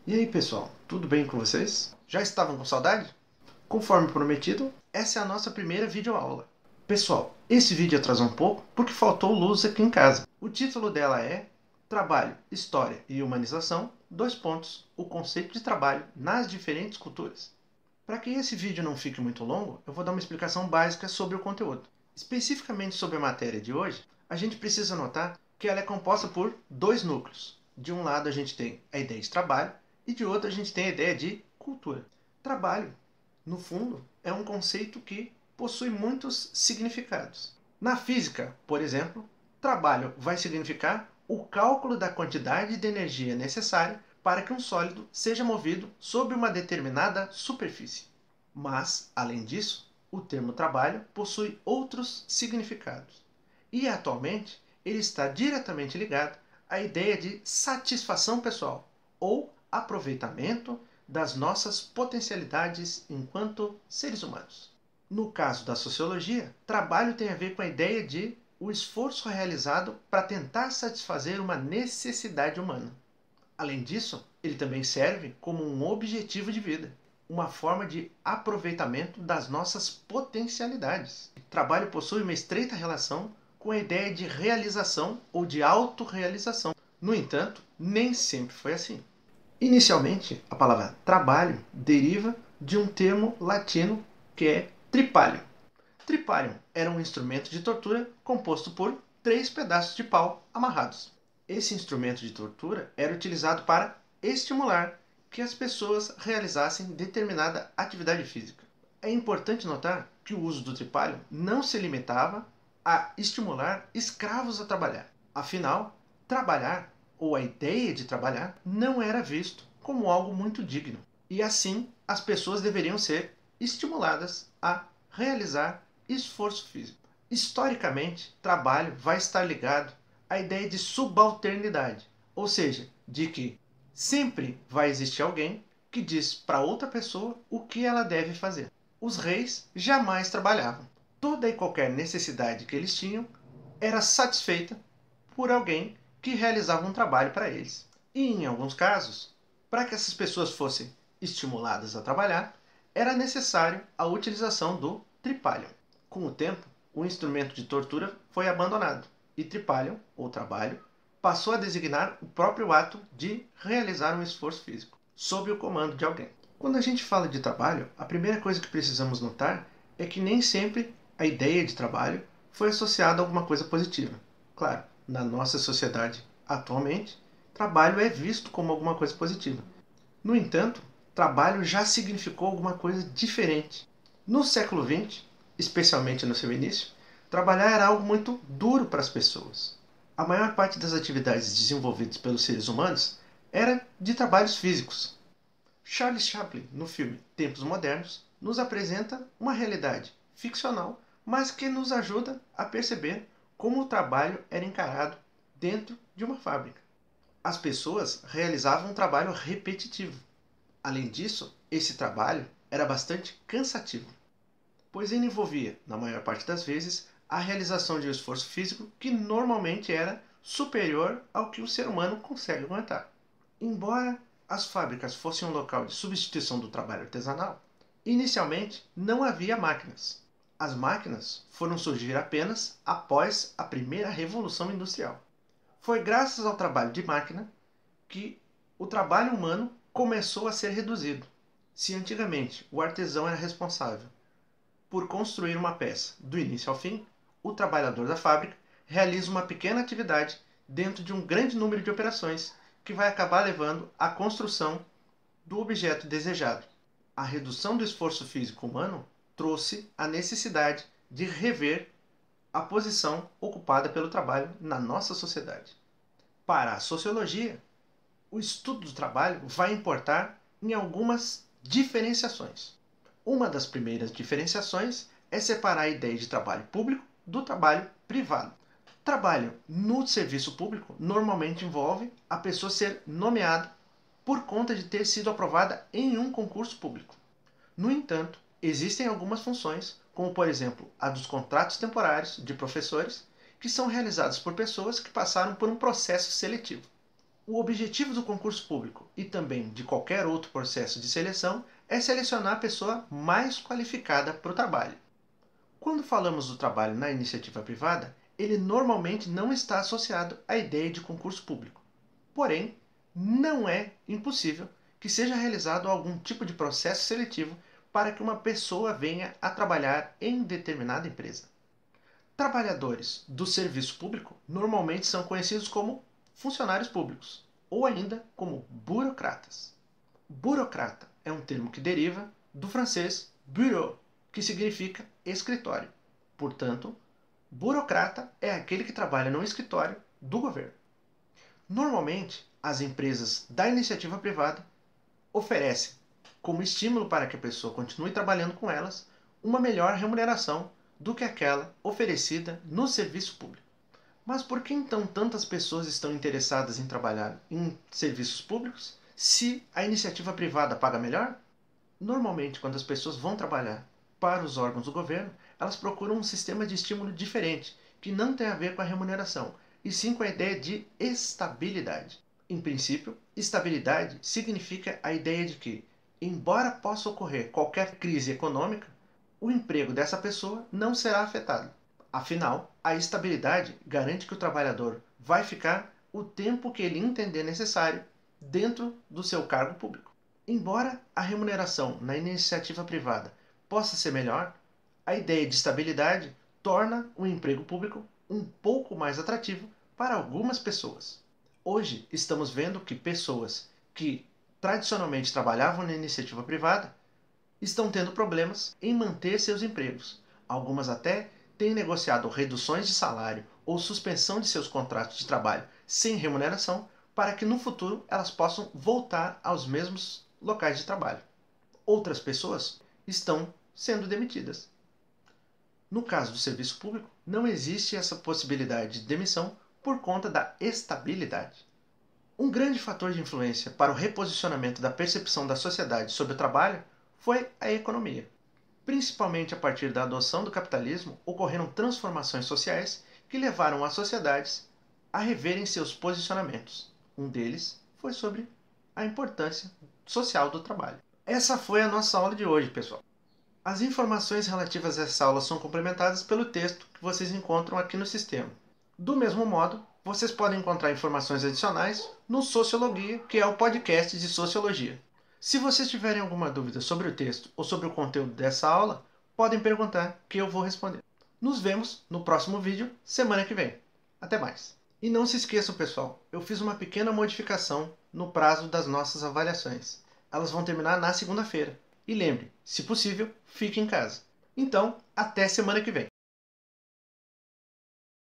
E aí pessoal, tudo bem com vocês? Já estavam com saudade? Conforme prometido, essa é a nossa primeira videoaula. Pessoal, esse vídeo atrasou um pouco porque faltou luz aqui em casa. O título dela é Trabalho, História e Humanização, o conceito de trabalho nas diferentes culturas. Para que esse vídeo não fique muito longo, eu vou dar uma explicação básica sobre o conteúdo. Especificamente sobre a matéria de hoje, a gente precisa notar que ela é composta por dois núcleos. De um lado a gente tem a ideia de trabalho e de outro a gente tem a ideia de cultura. Trabalho, no fundo, é um conceito que possui muitos significados. Na física, por exemplo, trabalho vai significar o cálculo da quantidade de energia necessária para que um sólido seja movido sobre uma determinada superfície. Mas, além disso, o termo trabalho possui outros significados. E, atualmente, ele está diretamente ligado à ideia de satisfação pessoal ou aproveitamento das nossas potencialidades enquanto seres humanos. No caso da sociologia, trabalho tem a ver com a ideia de o esforço realizado para tentar satisfazer uma necessidade humana. Além disso, ele também serve como um objetivo de vida, uma forma de aproveitamento das nossas potencialidades. O trabalho possui uma estreita relação com a ideia de realização ou de autorrealização. No entanto, nem sempre foi assim. Inicialmente, a palavra trabalho deriva de um termo latino que é tripalium. Tripalium era um instrumento de tortura composto por 3 pedaços de pau amarrados. Esse instrumento de tortura era utilizado para estimular que as pessoas realizassem determinada atividade física. É importante notar que o uso do tripalium não se limitava a estimular escravos a trabalhar. Afinal, trabalhar, ou a ideia de trabalhar, não era visto como algo muito digno. E assim, as pessoas deveriam ser estimuladas a realizar esforço físico. Historicamente, trabalho vai estar ligado à ideia de subalternidade, ou seja, de que sempre vai existir alguém que diz para outra pessoa o que ela deve fazer. Os reis jamais trabalhavam. Toda e qualquer necessidade que eles tinham era satisfeita por alguém que realizava um trabalho para eles. E, em alguns casos, para que essas pessoas fossem estimuladas a trabalhar, era necessário a utilização do tripalium. Com o tempo, o instrumento de tortura foi abandonado e tripalium, ou trabalho, passou a designar o próprio ato de realizar um esforço físico, sob o comando de alguém. Quando a gente fala de trabalho, a primeira coisa que precisamos notar é que nem sempre a ideia de trabalho foi associada a alguma coisa positiva. Claro, na nossa sociedade atualmente, trabalho é visto como alguma coisa positiva. No entanto, trabalho já significou alguma coisa diferente. No século XX, especialmente no seu início, trabalhar era algo muito duro para as pessoas. A maior parte das atividades desenvolvidas pelos seres humanos era de trabalhos físicos. Charles Chaplin, no filme Tempos Modernos, nos apresenta uma realidade ficcional, mas que nos ajuda a perceber como o trabalho era encarado dentro de uma fábrica. As pessoas realizavam um trabalho repetitivo. Além disso, esse trabalho era bastante cansativo, pois ele envolvia, na maior parte das vezes, a realização de um esforço físico que normalmente era superior ao que o ser humano consegue aguentar. Embora as fábricas fossem um local de substituição do trabalho artesanal, inicialmente não havia máquinas. As máquinas foram surgir apenas após a primeira revolução industrial. Foi graças ao trabalho de máquina que o trabalho humano começou a ser reduzido. Se antigamente o artesão era responsável por construir uma peça do início ao fim, o trabalhador da fábrica realiza uma pequena atividade dentro de um grande número de operações que vai acabar levando à construção do objeto desejado. A redução do esforço físico humano trouxe a necessidade de rever a posição ocupada pelo trabalho na nossa sociedade. Para a sociologia, o estudo do trabalho vai importar em algumas diferenciações. Uma das primeiras diferenciações é separar a ideia de trabalho público do trabalho privado. Trabalho no serviço público normalmente envolve a pessoa ser nomeada por conta de ter sido aprovada em um concurso público. No entanto, existem algumas funções, como por exemplo a dos contratos temporários de professores, que são realizados por pessoas que passaram por um processo seletivo. O objetivo do concurso público e também de qualquer outro processo de seleção é selecionar a pessoa mais qualificada para o trabalho. Quando falamos do trabalho na iniciativa privada, ele normalmente não está associado à ideia de concurso público. Porém, não é impossível que seja realizado algum tipo de processo seletivo para que uma pessoa venha a trabalhar em determinada empresa. Trabalhadores do serviço público normalmente são conhecidos como funcionários públicos ou ainda como burocratas. Burocrata é um termo que deriva do francês bureau, que significa escritório. Portanto, burocrata é aquele que trabalha no escritório do governo. Normalmente, as empresas da iniciativa privada oferecem, como estímulo para que a pessoa continue trabalhando com elas, uma melhor remuneração do que aquela oferecida no serviço público. Mas por que então tantas pessoas estão interessadas em trabalhar em serviços públicos se a iniciativa privada paga melhor? Normalmente, quando as pessoas vão trabalhar para os órgãos do governo, elas procuram um sistema de estímulo diferente, que não tem a ver com a remuneração, e sim com a ideia de estabilidade. Em princípio, estabilidade significa a ideia de que, embora possa ocorrer qualquer crise econômica, o emprego dessa pessoa não será afetado. Afinal, a estabilidade garante que o trabalhador vai ficar o tempo que ele entender necessário dentro do seu cargo público. Embora a remuneração na iniciativa privada possa ser melhor, a ideia de estabilidade torna o emprego público um pouco mais atrativo para algumas pessoas. Hoje estamos vendo que pessoas que tradicionalmente trabalhavam na iniciativa privada estão tendo problemas em manter seus empregos. Algumas até têm negociado reduções de salário ou suspensão de seus contratos de trabalho sem remuneração para que no futuro elas possam voltar aos mesmos locais de trabalho. Outras pessoas estão sendo demitidas. No caso do serviço público, não existe essa possibilidade de demissão por conta da estabilidade. Um grande fator de influência para o reposicionamento da percepção da sociedade sobre o trabalho foi a economia. Principalmente a partir da adoção do capitalismo, ocorreram transformações sociais que levaram as sociedades a reverem seus posicionamentos. Um deles foi sobre a importância social do trabalho. Essa foi a nossa aula de hoje, pessoal. As informações relativas a essa aula são complementadas pelo texto que vocês encontram aqui no sistema. Do mesmo modo, vocês podem encontrar informações adicionais no Sociologia, que é o podcast de Sociologia. Se vocês tiverem alguma dúvida sobre o texto ou sobre o conteúdo dessa aula, podem perguntar que eu vou responder. Nos vemos no próximo vídeo, semana que vem. Até mais! E não se esqueçam, pessoal, eu fiz uma pequena modificação no prazo das nossas avaliações. Elas vão terminar na segunda-feira. E lembre, se possível, fique em casa. Então, até semana que vem.